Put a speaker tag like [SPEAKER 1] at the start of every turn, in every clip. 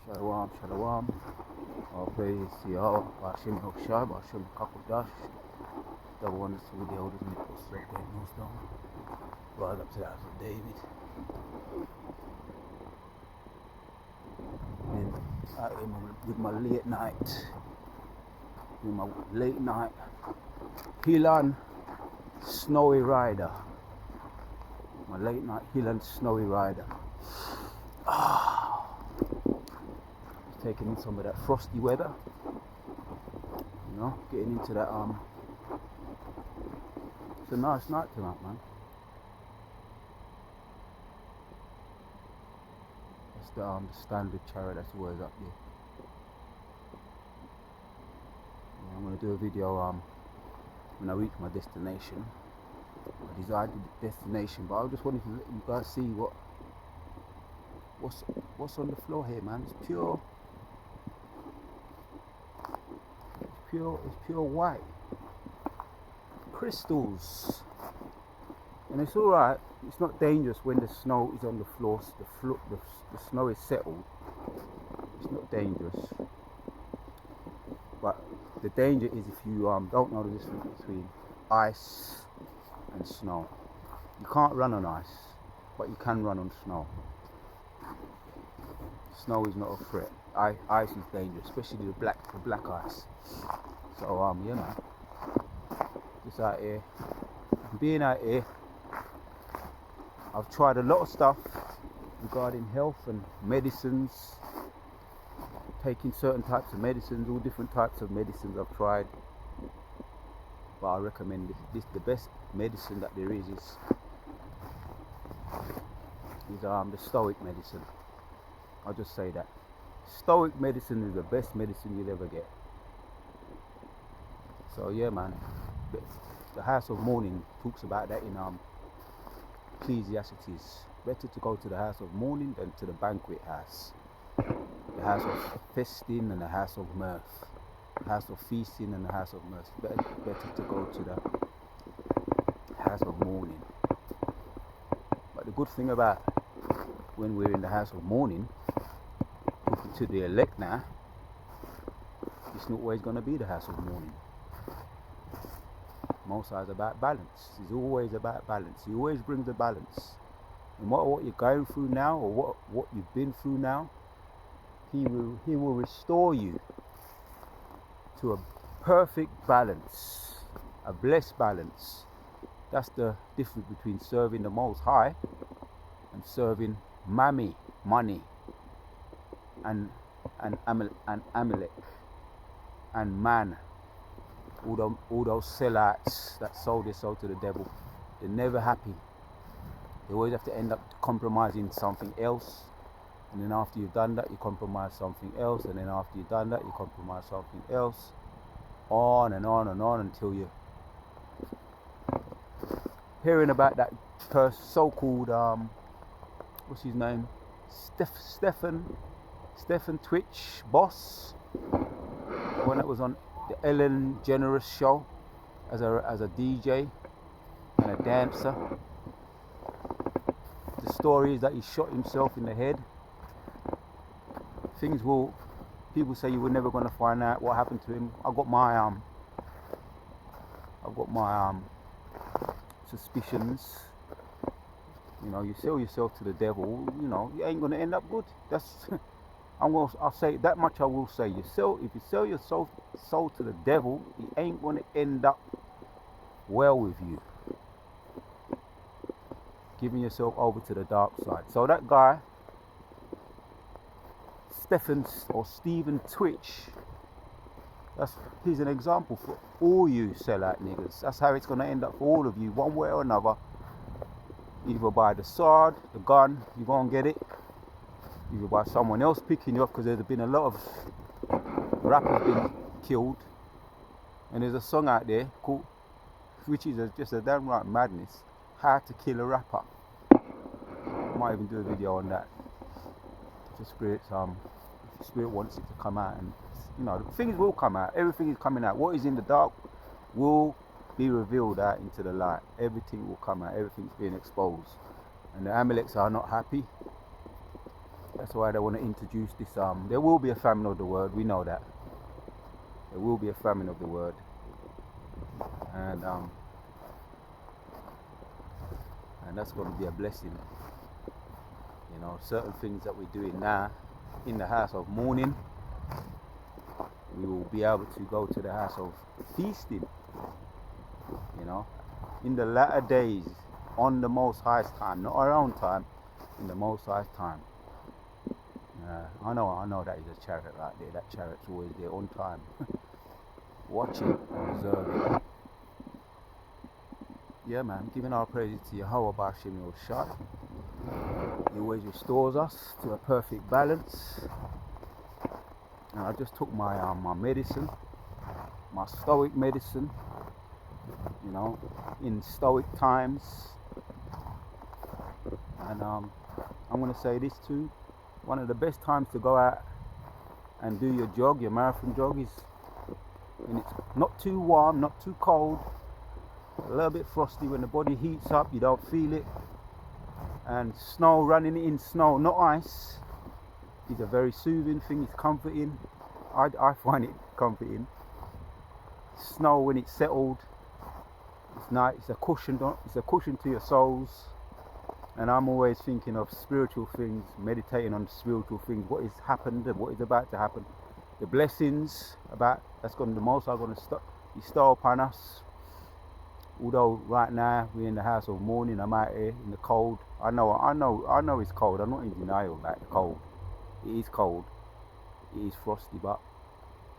[SPEAKER 1] Shalom, shalom. All praise to Yahweh. Bashim Hoshai, Bashim Kakudash. The one that's with the elders and the apostles of great millstone. Rise up to the house of David. And with my late night. With my late night. Hilan Snowy Rider. My late night Hilan Snowy Rider. Taking in some of that frosty weather, you know, getting into that it's a nice night tonight, man. That's the standard chariot that's always up there. Yeah, I'm gonna do a video when I reach my destination. I desired the destination, but I just wanted to let you guys see what's on the floor here, man. It's pure white crystals, and it's all right. It's not dangerous when the snow is on the floor. The snow is settled. It's not dangerous, but the danger is if you don't know the difference between ice and snow. You can't run on ice, but you can run on snow. Snow is not a threat. Ice is dangerous, especially the black ice. So yeah, man, just out here, being out here, I've tried a lot of stuff regarding health and medicines, taking certain types of medicines, all different types of medicines I've tried, but I recommend this the best medicine that there is the Stoic medicine. I'll just say that Stoic medicine is the best medicine you'll ever get. So yeah, man, the house of mourning talks about that in Ecclesiastes. Better to go to the house of mourning than to the banquet house. The house of feasting and the house of mirth. The house of feasting and the house of mirth. Better to go to the house of mourning. But the good thing about when we're in the house of mourning, talking to the elect now, it's not always going to be the house of mourning. Most High is about balance. He's always about balance. He always brings the balance. No matter what you're going through now or what you've been through now, he will restore you to a perfect balance, a blessed balance. That's the difference between serving the Most High and serving money, and Amalek and man. All those sellouts that sold their soul to the devil, they're never happy. They always have to end up compromising something else, and then after you've done that, you compromise something else, and then after you've done that, you compromise something else, on and on and on until you're hearing about that person, so-called what's his name, Stephen Twitch boss, the one that was on the Ellen DeGeneres show as a DJ and a dancer. The story is that he shot himself in the head. People say you were never going to find out what happened to him. I've got my suspicions. You know, you sell yourself to the devil, you know, you ain't going to end up good. I'll say that much. I will say, if you sell your soul to the devil, he ain't going to end up well with you. Giving yourself over to the dark side. So that guy, Stephen Twitch, he's an example for all you sellout niggas. That's how it's going to end up for all of you, one way or another. Either by the sword, the gun, you're going to get it. Either by someone else picking you up, because there's been a lot of rappers being killed, and there's a song out there called, which is just a downright madness, How to Kill a Rapper. I might even do a video on that. If the spirit wants it to come out, and you know, things will come out. Everything is coming out. What is in the dark will be revealed out into the light. Everything will come out. Everything's being exposed, and the Amaleks are not happy. That's why they want to introduce this. There will be a famine of the word. We know that. There will be a famine of the word, and that's going to be a blessing. You know, certain things that we're doing now in the house of mourning, we will be able to go to the house of feasting. You know, in the latter days, on the Most High's time, not our own time, in the Most High's time. I know that is a chariot right there. That chariot's always there on time. Watch it, observe it. Yeah, man, giving our praises to Yahweh Bashim Yoshai. He always restores us to a perfect balance. And I just took my medicine, my stoic medicine, you know, in stoic times. And I'm going to say this too. One of the best times to go out and do your jog, your marathon jog, is when it's not too warm, not too cold, a little bit frosty. When the body heats up, you don't feel it. And snow, running in snow, not ice, is a very soothing thing. It's comforting. I find it comforting. Snow, when it's settled, it's nice. It's a cushion. It's a cushion to your souls. And I'm always thinking of spiritual things, meditating on spiritual things, what has happened and what is about to happen, the blessings that's going to the most are going to bestow upon us. Although right now we're in the house of mourning, I'm out here in the cold. I know it's cold. I'm not in denial about the cold. It is cold. It is frosty, but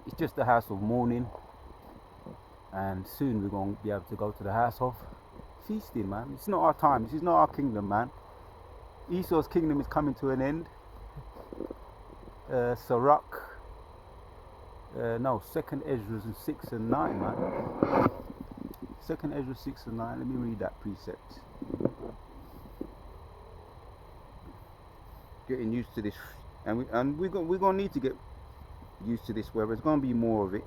[SPEAKER 1] it's just the house of mourning. And soon we're going to be able to go to the house of feasting, man. It's not our time. This is not our kingdom, man. Esau's kingdom is coming to an end. Sirach. No, 2nd Ezra 6 and 9, man. 2nd Ezra 6 and 9. Let me read that precept. Getting used to this, and we're gonna need to get used to this weather. It's gonna be more of it.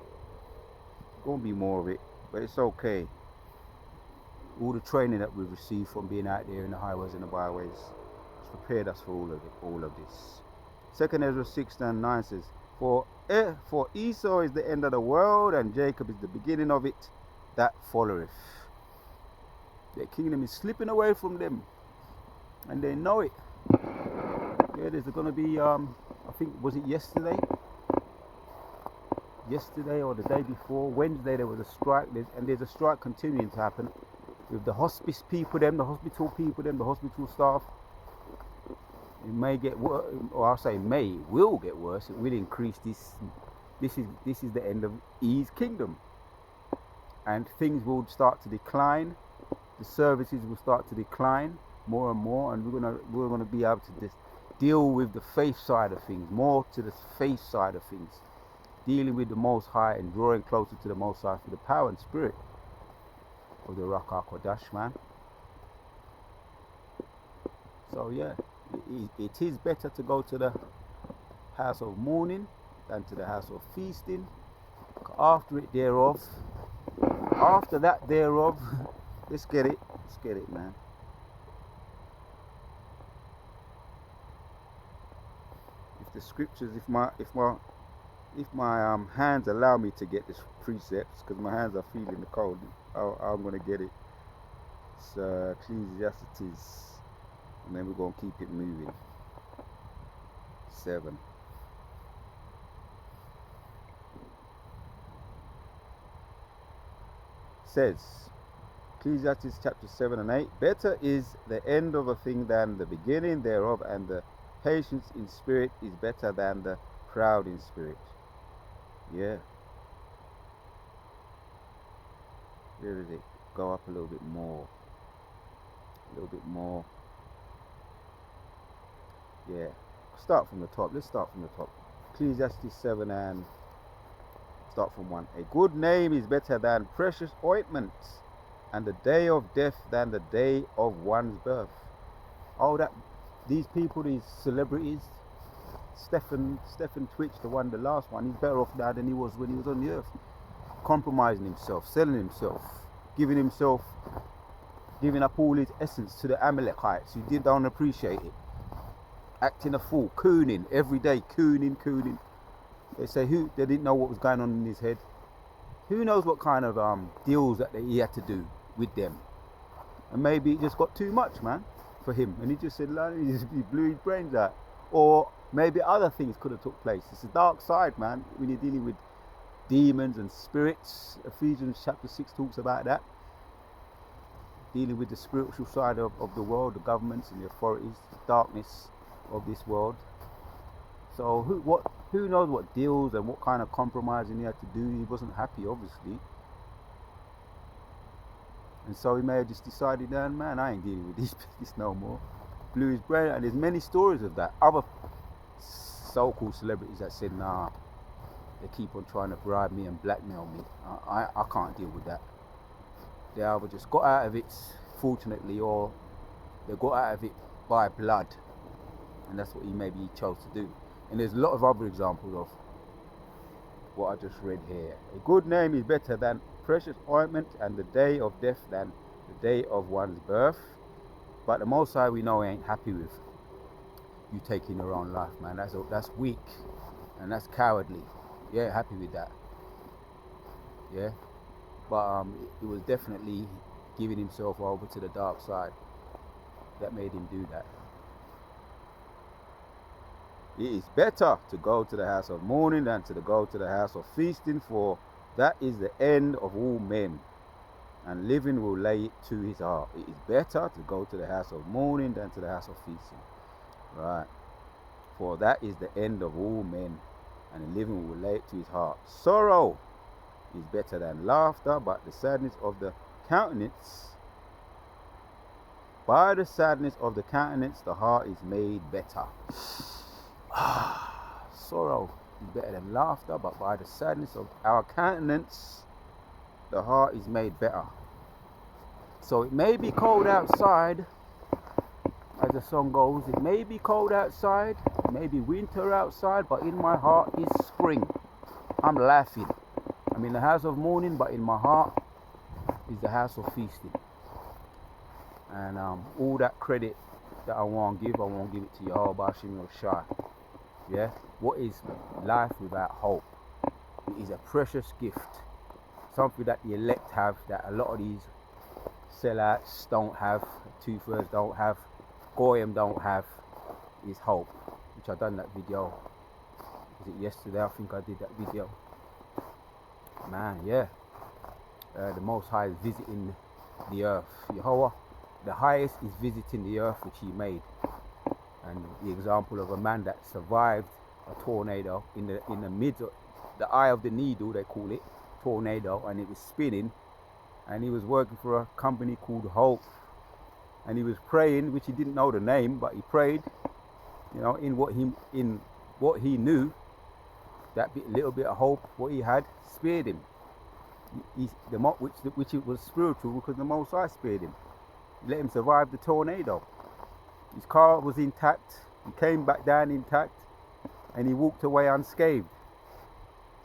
[SPEAKER 1] But it's okay. All the training that we've received from being out there in the highways and the byways has prepared us for all of this. 2nd Ezra 6 and 9 says, For Esau is the end of the world, and Jacob is the beginning of it that followeth. Their kingdom is slipping away from them, and they know it. Yeah, there's going to be, I think, was it yesterday or the day before, Wednesday, there was a strike, and there's a strike continuing to happen with the hospice people, the hospital staff. It may get worse, or I'll say it will get worse. It will increase this. This is the end of E's kingdom, and things will start to decline. The services will start to decline more and more, and we're gonna be able to just deal with the faith side of things, more to the faith side of things, dealing with the Most High and drawing closer to the Most High for the power and spirit of the Ruach HaKodesh, man. So yeah, it is better to go to the house of mourning than to the house of feasting. After that thereof, let's get it, man. If the scriptures, if my hands allow me to get this precepts, because my hands are feeling the cold, I'm gonna get it. It's Ecclesiastes, and then we're gonna keep it moving. 7. Says, Ecclesiastes chapter 7 and 8, better is the end of a thing than the beginning thereof, and the patience in spirit is better than the proud in spirit. Yeah. Where did it go up a little bit more? Yeah. Start from the top. Let's start from the top. Ecclesiastes 7 and start from 1. A good name is better than precious ointment, and the day of death than the day of one's birth. Oh, these people, these celebrities, Stephen Twitch, the last one, he's better off now than he was when he was on the earth. Compromising himself, selling himself, giving up all his essence to the Amalekites who don't appreciate it. acting a fool, cooning every day, cooning. They say they didn't know what was going on in his head. Who knows what kind of deals that he had to do with them. And maybe it just got too much, man, for him. And he just said, he blew his brains out. Or maybe other things could have took place. It's a dark side, man, when you're dealing with demons and spirits. Ephesians chapter 6 talks about that. Dealing with the spiritual side of the world, the governments and the authorities, the darkness of this world. So who knows what deals and what kind of compromising he had to do. He wasn't happy, obviously. And so he may have just decided, man, I ain't dealing with this no more. Blew his brain out. And there's many stories of that. Other so-called celebrities that said, nah, they keep on trying to bribe me and blackmail me. I can't deal with that. They either just got out of it, fortunately, or they got out of it by blood. And that's what he chose to do. And there's a lot of other examples of what I just read here. A good name is better than precious ointment, and the day of death than the day of one's birth. But the Most High, we know, ain't happy with you taking your own life, man. That's weak, and that's cowardly. Yeah, happy with that. Yeah, but it was definitely giving himself over to the dark side that made him do that. It is better to go to the house of mourning than to go to the house of feasting, for that is the end of all men, and living will lay it to his heart. It is better to go to the house of mourning than to the house of feasting. Right. For that is the end of all men, and the living will lay it to his heart. Sorrow is better than laughter, but the sadness of the countenance, by the sadness of the countenance, the heart is made better. Sorrow is better than laughter, but by the sadness of our countenance, the heart is made better. So it may be cold outside, as the song goes. It may be cold outside, it may be winter outside, but in my heart is spring. I'm laughing. I'm in the house of mourning, but in my heart is the house of feasting. And all that credit that I want to give it to Yehovah Hashem Shai. Yeah, what is life without hope? It is a precious gift, something that the elect have, that a lot of these sellouts don't have, 2/3 don't have, Goyim don't have, is hope. Which I done that video. Was it yesterday? I think I did that video. Man, yeah. The Most High is visiting the earth. Yehovah, the highest, is visiting the earth which he made. And the example of a man that survived a tornado in the middle, the eye of the needle, they call it, tornado, and it was spinning, and he was working for a company called Hope, and he was praying, which he didn't know the name, but he prayed, you know, in what he knew, that little bit of hope, what he had, spared him. Which it was spiritual, because the Most High spared him. He let him survive the tornado. His car was intact, he came back down intact, and he walked away unscathed.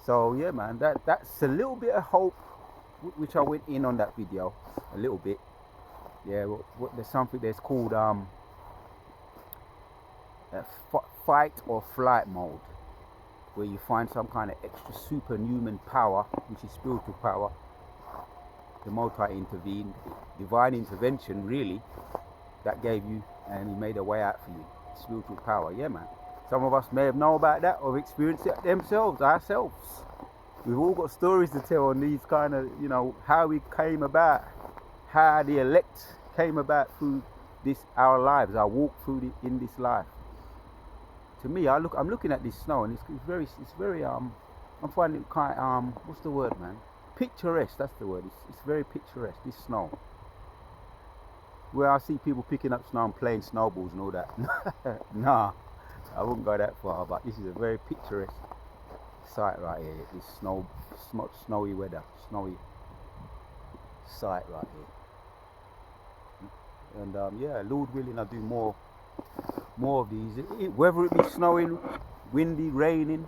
[SPEAKER 1] So yeah, man, that's a little bit of hope, which I went in on that video a little bit. Yeah, there's something that's called fight or flight mode, where you find some kind of extra superhuman power, which is spiritual power. The Most High intervened, divine intervention really, that gave you, and he made a way out for you. Spiritual power, yeah, man. Some of us may have known about that or experienced it ourselves. We've all got stories to tell on these kind of, you know, how we came about, how the elect came about through our lives, our walk through in this life. To me, I'm looking at this snow, and it's very I'm finding it quite what's the word, man? Picturesque. That's the word. It's very picturesque. This snow, where I see people picking up snow and playing snowballs and all that. Nah, I wouldn't go that far, but this is a very picturesque sight right here. This snowy weather, snowy sight right here. And yeah, Lord willing, I'll do more of these. Whether it be snowing, windy, raining,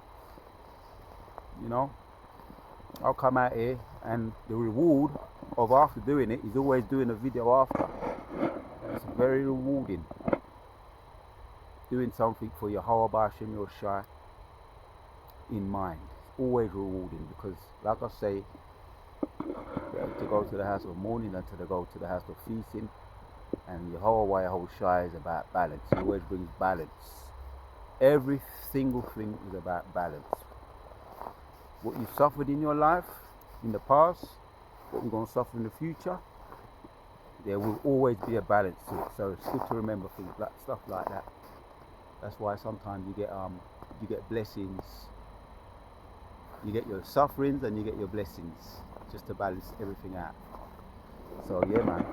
[SPEAKER 1] you know, I'll come out here, and the reward of after doing it is always doing a video after. It's very rewarding doing something for Yahweh B'Hashem Yoshai in mind. It's always rewarding, because like I say, better to go to the house of mourning than to go to the house of feasting. And Yahweh Yahushai is about balance. He always brings balance. Every single thing is about balance. What you suffered in your life in the past, what you're going to suffer in the future, there will always be a balance to it. So it's good to remember things like stuff like that. That's why sometimes you get blessings. You get your sufferings and you get your blessings, just to balance everything out. So yeah, man,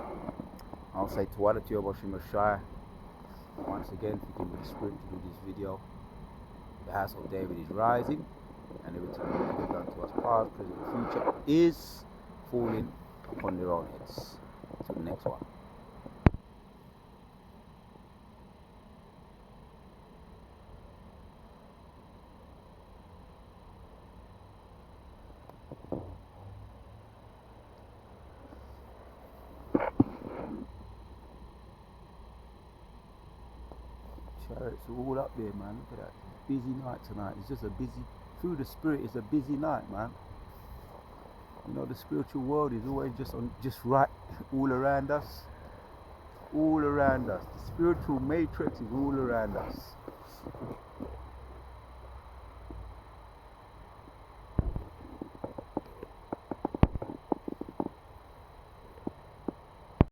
[SPEAKER 1] I'll say Tawada to your Bashim Shai. Once again, if you give me the spirit to do this video. The house of David is rising, and everything that is done to us, past, present, future, is falling upon their own heads. To the next one. Chariots are all up there, man. Look at that. Busy night tonight. It's just a busy, through the spirit, it's a busy night, man. You know, the spiritual world is always just right all around us. All around us. The spiritual matrix is all around us.